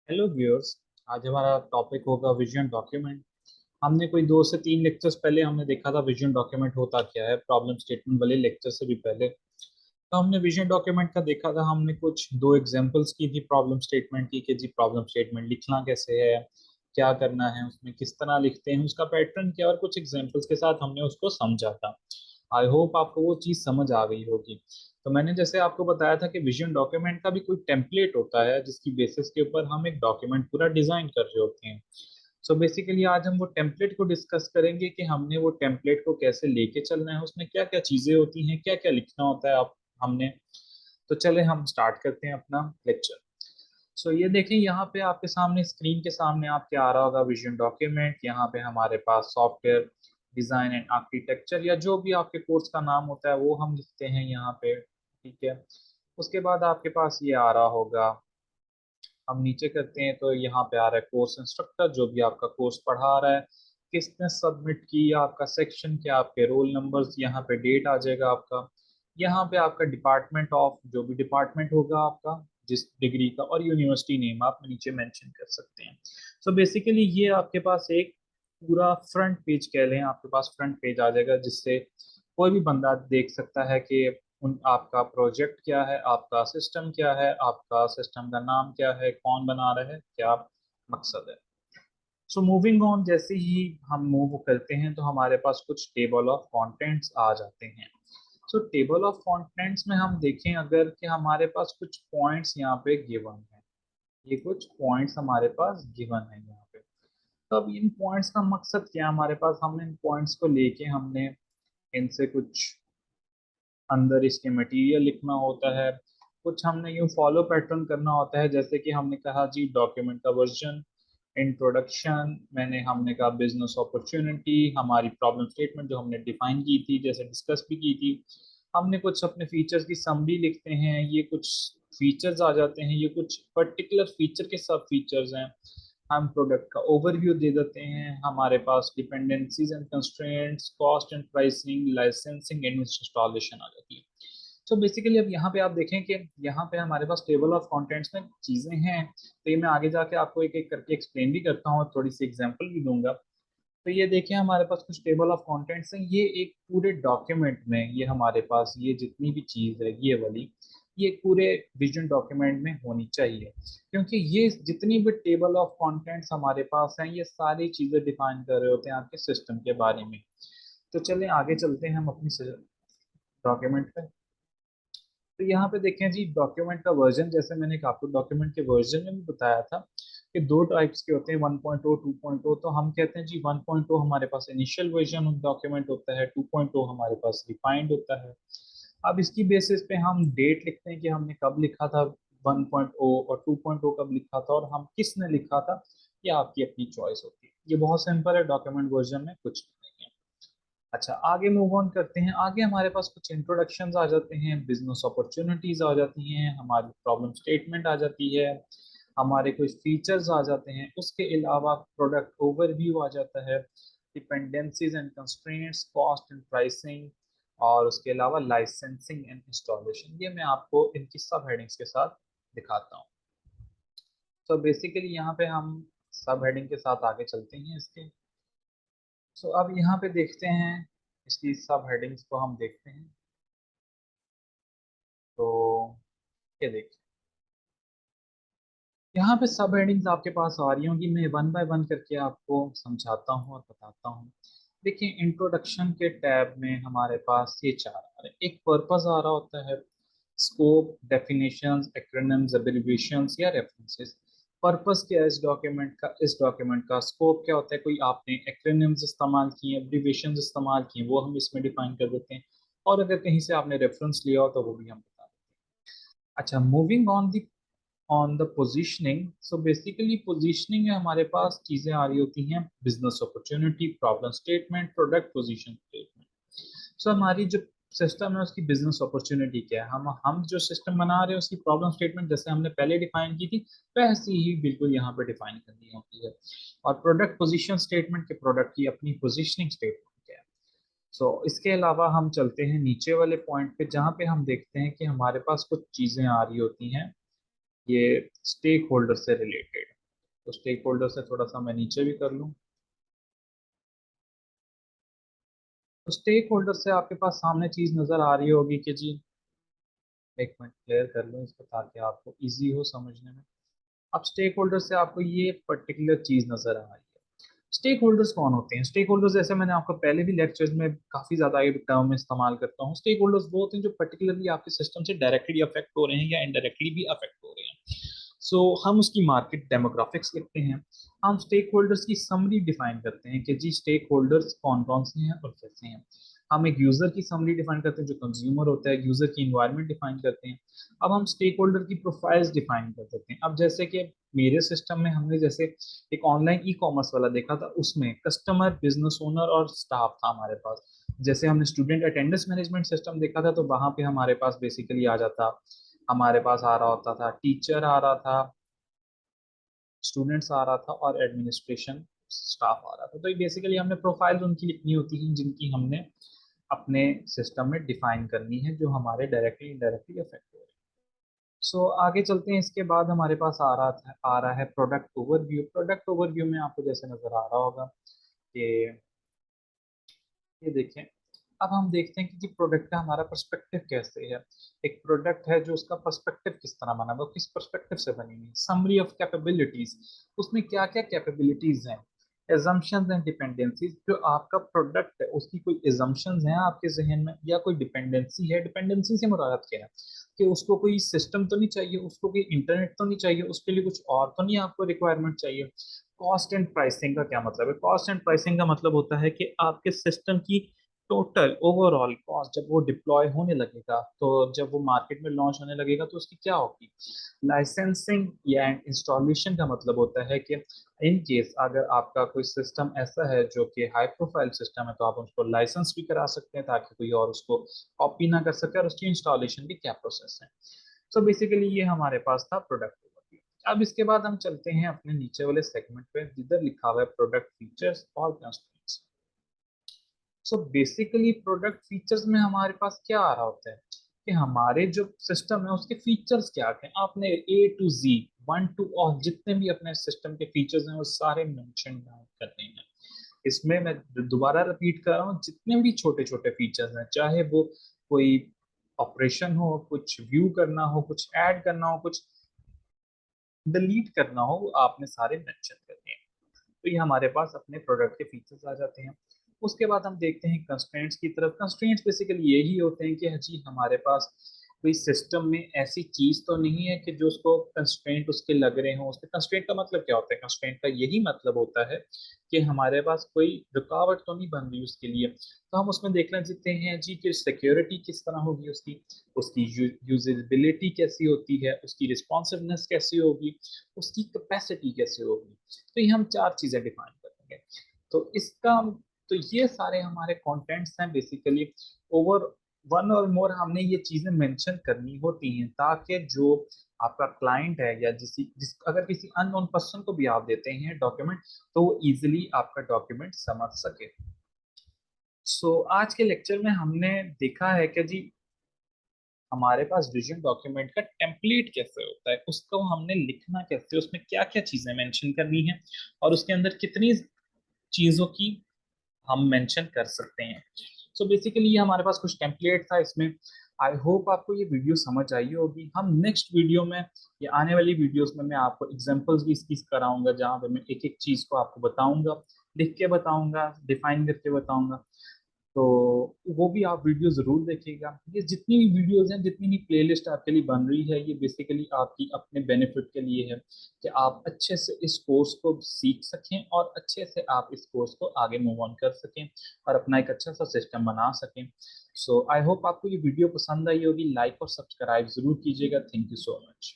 Hello viewers. आज हमारा topic होगा विजन डॉक्यूमेंट। हमने कोई 2 से 3 लेक्चर्स पहले हमने देखा था विजन डॉक्यूमेंट होता क्या है, प्रॉब्लम स्टेटमेंट वाले लेक्चर से भी पहले। तो हमने विजन डॉक्यूमेंट का देखा था, हमने कुछ 2 एग्जांपल्स की थी प्रॉब्लम स्टेटमेंट की कि जी प्रॉब्लम स्टेटमेंट लिखना कैसे है, क्या करना है उसमें, किस तरह लिखते हैं, उसका पैटर्न क्या, और कुछ एग्जांपल्स के साथ हमने उसको समझा था। आई होप आपको वो चीज़ समझ आ गई होगी। तो मैंने जैसे आपको बताया था कि विजन डॉक्यूमेंट का भी कोई टेम्पलेट होता है जिसकी बेसिस के ऊपर हम एक डॉक्यूमेंट पूरा डिजाइन कर रहे होते हैं। सो बेसिकली आज हम वो टेम्पलेट को डिस्कस करेंगे कि हमने वो टेम्पलेट को कैसे लेके चलना है, उसमें क्या क्या चीजें होती हैं, क्या क्या लिखना होता है आप हमने। तो चले हम स्टार्ट करते हैं अपना लेक्चर। सो ये देखें, यहाँ पे आपके सामने स्क्रीन के सामने आपके आ रहा होगा विजन डॉक्यूमेंट। यहाँ पे हमारे पास सॉफ्टवेयर डिजाइन एंड आर्किटेक्चर या जो भी आपके कोर्स का नाम होता है वो हम लिखते हैं यहाँ पे। ठीक है। उसके बाद आपके पास ये आ रहा होगा, हम नीचे करते हैं तो यहाँ पे आ रहा है कोर्स इंस्ट्रक्टर, जो भी आपका कोर्स पढ़ा रहा है, किसने सबमिट किया, आपका सेक्शन क्या, आपके रोल नंबर्स, यहाँ पे डेट आ जाएगा आपका। यहाँ पे आपका डिपार्टमेंट ऑफ जो भी डिपार्टमेंट होगा आपका, जिस डिग्री का, और यूनिवर्सिटी नेम आप नीचे मेंशन कर सकते हैं। सो बेसिकली ये आपके पास एक पूरा फ्रंट पेज कह लें, आपके पास फ्रंट पेज आ जाएगा जिससे कोई भी बंदा देख सकता है कि उन आपका प्रोजेक्ट क्या है, आपका सिस्टम क्या है, आपका सिस्टम का नाम क्या है, कौन बना रहा है, क्या मकसद है। सो मूविंग ऑन, जैसे ही हम मूव करते हैं तो हमारे पास कुछ टेबल ऑफ कंटेंट्स आ जाते हैं। सो टेबल ऑफ कंटेंट्स में हम देखें अगर कि हमारे पास कुछ पॉइंट्स यहाँ पे गिवन है, ये कुछ पॉइंट्स हमारे पास गिवन है यहाँ पे। तो अब इन पॉइंट्स का मकसद क्या है हमारे पास, हमने इन पॉइंट्स को लेके हमने इनसे कुछ अंदर इसके मटेरियल लिखना होता है, कुछ हमने यूँ फॉलो पैटर्न करना होता है। जैसे कि हमने कहा जी डॉक्यूमेंट का वर्जन, इंट्रोडक्शन, हमने कहा बिजनेस अपॉर्चुनिटी, हमारी प्रॉब्लम स्टेटमेंट जो हमने डिफाइन की थी, जैसे डिस्कस भी की थी। हमने कुछ अपने फीचर्स की समरी लिखते हैं, ये कुछ फीचर्स आ जाते हैं, ये कुछ पर्टिकुलर फीचर के सब फीचर्स हैं। हम प्रोडक्ट का ओवरव्यू दे देते हैं, हमारे पास dependencies and constraints, cost and pricing, licensing and installation आ जाती है। तो बेसिकली अब यहाँ पे आप देखें कि यहाँ पे हमारे पास टेबल ऑफ कंटेंट्स में चीज़ें हैं। तो ये मैं आगे जाके आपको एक एक करके एक्सप्लेन भी करता हूँ और थोड़ी सी एग्जांपल भी दूंगा। तो ये देखिए हमारे पास कुछ टेबल ऑफ कंटेंट्स हैं, ये एक पूरे डॉक्यूमेंट में, ये हमारे पास ये जितनी भी चीज़ है ये वाली, ये एक पूरे विजन डॉक्यूमेंट में होनी चाहिए। क्योंकि ये जितनी भी टेबल ऑफ कंटेंट्स हमारे पास हैं ये सारी चीज़ें डिफाइन कर रहे होते हैं आपके सिस्टम के बारे में। तो चलें आगे चलते हैं हम अपनी डॉक्यूमेंट पे। तो यहाँ पे देखें जी डॉक्यूमेंट का वर्जन, जैसे मैंने आपको डॉक्यूमेंट के वर्जन में भी बताया था कि 2 टाइप्स के होते हैं, 1.0 2.0। तो हम कहते हैं जी 1.0 हमारे पास इनिशियल वर्जन डॉक्यूमेंट होता है, 2.0 हमारे पास रिफाइंड होता है। अब इसकी बेसिस पे हम डेट लिखते हैं कि हमने कब लिखा था 1.0 और 2.0 कब लिखा था और हम किसने लिखा था, ये आपकी अपनी चॉइस होती है। ये बहुत सिंपल है, डॉक्यूमेंट वर्जन में कुछ नहीं है। अच्छा आगे मूव ऑन करते हैं, आगे हमारे पास कुछ इंट्रोडक्शंस आ जाते हैं, बिजनेस अपॉर्चुनिटीज आ जाती हैं, हमारी प्रॉब्लम स्टेटमेंट आ जाती है, हमारे कुछ फीचर्स आ जाते हैं, उसके अलावा प्रोडक्ट ओवरव्यू आ जाता है, dependencies and constraints, cost and pricing, और उसके अलावा लाइसेंसिंग एंड इंस्टॉलेशन। ये मैं आपको इनकी सब हेडिंग्स के साथ दिखाता हूँ। तो बेसिकली यहाँ पे हम सब हेडिंग के साथ आगे चलते हैं इसके। सो अब यहाँ पे देखते हैं इसकी सब हेडिंग्स को हम देखते हैं। तो ये देखिए यहाँ पे सब हेडिंग्स आपके पास आ रही होंगी, मैं वन बाय वन करके आपको समझाता हूँ और बताता हूँ। देखिए इंट्रोडक्शन के टैब में हमारे पास ये चार आ रहे हैं, एक पर्पस आ रहा होता है, स्कोप, डेफिनेशंस, एक्रोनिम्स, एब्रिविएशंस या रेफरेंसेस। पर्पस क्या है इस डॉक्यूमेंट का, इस डॉक्यूमेंट का स्कोप क्या होता है, कोई आपने एक्रोनिम्स इस्तेमाल किए, एब्रिविएशंस इस्तेमाल किए, वो हम इसमें डिफाइन कर देते हैं। और अगर कहीं से आपने रेफरेंस लिया हो तो वो भी हम बता देते हैं। अच्छा moving on the positioning. So basically positioning में हमारे पास चीजें आ रही होती हैं, business opportunity, problem statement, product position statement. So हमारी जो सिस्टम है उसकी बिजनेस अपॉर्चुनिटी क्या है, हम जो सिस्टम बना रहे हैं उसकी प्रॉब्लम स्टेटमेंट जैसे हमने पहले डिफाइन की थी वैसी ही बिल्कुल यहाँ पे डिफाइन करनी होती है। और प्रोडक्ट पोजीशन स्टेटमेंट के प्रोडक्ट की अपनी पोजीशनिंग स्टेटमेंट क्या है। सो इसके अलावा हम चलते हैं नीचे वाले पॉइंट पे जहाँ पे हम देखते हैं कि हमारे पास कुछ चीजें आ रही होती हैं, ये स्टेक होल्डर से रिलेटेड। तो स्टेक होल्डर से थोड़ा सा मैं नीचे भी कर लूँ। तो स्टेक होल्डर से आपके पास सामने चीज नजर आ रही होगी कि जी, एक मिनट क्लियर कर लूँ इसको ताकि आपको इजी हो समझने में। अब स्टेक होल्डर से आपको ये पर्टिकुलर चीज नजर आ रही है। स्टेक होल्डर्स कौन होते हैं? स्टेक होल्डर्स, जैसे मैंने आपको पहले भी लेक्चर्स में काफी ज्यादा ये टर्म इस्तेमाल करता हूँ, स्टेक होल्डर्स वो होते हैं जो पर्टिकुलरली आपके सिस्टम से डायरेक्टली अफेक्ट हो रहे हैं या इनडायरेक्टली भी अफेक्ट हो रहे हैं। सो हम उसकी मार्केट डेमोग्राफिक्स लिखते हैं। हम स्टेक होल्डर्स की समरी डिफाइन करते हैं कि जी स्टेक होल्डर्स कौन कौन से हैं और कैसे हैं। हम एक यूजर की समरी डिफाइन करते हैं जो कंज्यूमर होता है, यूजर की इन्वायरमेंट डिफाइन करते हैं। अब हम स्टेक होल्डर की प्रोफाइल्स डिफाइन कर देते हैं। अब जैसे कि मेरे सिस्टम में हमने जैसे एक ऑनलाइन ई कॉमर्स वाला देखा था, उसमें कस्टमर, बिजनेस ओनर और स्टाफ था हमारे पास। जैसे हमने स्टूडेंट अटेंडेंस मैनेजमेंट सिस्टम देखा था, तो वहां पे हमारे पास बेसिकली आ जाता, हमारे पास आ रहा होता था टीचर आ रहा था, स्टूडेंट्स आ रहा था और एडमिनिस्ट्रेशन स्टाफ आ रहा था। तो ये बेसिकली हमने प्रोफाइल उनकी लिखनी होती है जिनकी हमने अपने सिस्टम में डिफाइन करनी है, जो हमारे डायरेक्टली इनडायरेक्टली अफेक्ट हो रहे हैं। सो आगे चलते हैं। इसके बाद हमारे पास आ रहा है प्रोडक्ट ओवरव्यू। प्रोडक्ट ओवरव्यू में आपको जैसे नजर आ रहा होगा कि ये देखें। अब हम देखते हैं कि प्रोडक्ट का हमारा पर्सपेक्टिव कैसे है। एक प्रोडक्ट है जो उसका पर्सपेक्टिव किस तरह बना, वो किस पर्सपेक्टिव से बनी हुई है। समरी ऑफ कैपेबिलिटीज, उसमें क्या क्या कैपेबिलिटीज हैं। एजम्पशंस एंड डिपेंडेंसीज, जो आपका प्रोडक्ट है उसकी कोई एजम्पशंस हैं आपके जहन में या कोई डिपेंडेंसी है। डिपेंडेंसी से मुराद क्या है कि उसको कोई सिस्टम तो नहीं चाहिए, उसको कोई इंटरनेट तो नहीं चाहिए, उसके लिए कुछ और तो नहीं आपको रिक्वायरमेंट चाहिए। कॉस्ट एंड प्राइसिंग का क्या मतलब है? कॉस्ट एंड प्राइसिंग का मतलब होता है कि आपके सिस्टम की टोटल ओवरऑल कॉस्ट जब वो डिप्लॉय होने लगेगा, तो जब वो मार्केट में लॉन्च होने लगेगा तो उसकी क्या होगी। लाइसेंसिंग या इंस्टॉलेशन का मतलब होता है कि इन केस अगर आपका कोई सिस्टम ऐसा है जो कि हाई प्रोफाइल सिस्टम है, तो आप उसको लाइसेंस भी करा सकते हैं ताकि कोई और उसको कॉपी ना कर सके, और उसकी इंस्टॉलेशन की क्या प्रोसेस है। सो बेसिकली ये हमारे पास था प्रोडक्ट ओवरव्यू। अब इसके बाद हम चलते हैं अपने नीचे वाले सेगमेंट पे जिधर लिखा हुआ है प्रोडक्ट फीचर्स और constraints. So basically product features में हमारे पास क्या आ रहा होता है कि हमारे जो सिस्टम है उसके फीचर्स क्या हैं। आपने ए टू जी, वन टू और जितने भी अपने सिस्टम के फीचर्स हैं वो सारे मेंशन डाउन करने हैं। इसमें मैं दोबारा रिपीट कर रहा हूँ, जितने भी छोटे छोटे फीचर्स हैं, चाहे वो कोई ऑपरेशन हो, कुछ व्यू करना हो, कुछ ऐड करना हो, कुछ डिलीट करना हो, वो आपने सारे मेंशन करने हैं। तो ये हमारे पास अपने प्रोडक्ट के फीचर्स आ जाते हैं। उसके बाद हम देखते हैं कंस्ट्रेंट्स की तरफ। कंस्ट्रेंट्स बेसिकली यही होते हैं कि जी हमारे पास कोई सिस्टम में ऐसी चीज तो नहीं है कि जो उसको कंस्ट्रेंट उसके लग रहे हों। उसके कंस्ट्रेंट का मतलब क्या होता है? कंस्ट्रेंट का यही मतलब होता है कि हमारे पास कोई रुकावट तो नहीं बन रही उसके लिए। तो हम उसमें देखना चाहते हैं जी कि सिक्योरिटी किस तरह होगी उसकी, उसकी यूजेबिलिटी कैसी होती है, उसकी रिस्पॉन्सिवनेस कैसी होगी, उसकी कैपेसिटी कैसे होगी। तो ये हम चार चीजें डिफाइन करेंगे। तो इसका, तो ये सारे हमारे कंटेंट्स हैं बेसिकली। ओवर वन और मोर हमने ये चीजें मेंशन करनी होती हैं ताकि जो आपका क्लाइंट है या अगर किसी अननोन पर्सन को भी आप देते हैं डॉक्यूमेंट, तो वो इजीली आपका डॉक्यूमेंट समझ सके। आज के लेक्चर में हमने देखा है कि जी हमारे पास विजन डॉक्यूमेंट का टेम्पलेट कैसे होता है, उसको हमने लिखना कैसे, उसमें क्या क्या चीजें मेंशन करनी है और उसके अंदर कितनी चीजों की हम मेंशन कर सकते हैं। बेसिकली ये हमारे पास कुछ टेम्पलेट था इसमें। आई होप आपको ये वीडियो समझ आई होगी। हम नेक्स्ट वीडियो में या आने वाली वीडियोस में मैं आपको एग्जांपल्स भी इसकी कराऊंगा, जहाँ पे मैं एक एक चीज को आपको बताऊंगा, लिख के बताऊंगा, डिफाइन करके बताऊंगा। तो वो भी आप वीडियो जरूर देखिएगा। ये जितनी भी वीडियोस हैं, जितनी भी प्लेलिस्ट आपके लिए बन रही है, ये बेसिकली आपकी अपने बेनिफिट के लिए है कि आप अच्छे से इस कोर्स को सीख सकें और अच्छे से आप इस कोर्स को आगे मूव ऑन कर सकें और अपना एक अच्छा सा सिस्टम बना सकें। आई होप आपको ये वीडियो पसंद आई होगी। लाइक और सब्सक्राइब जरूर कीजिएगा। Thank you so much.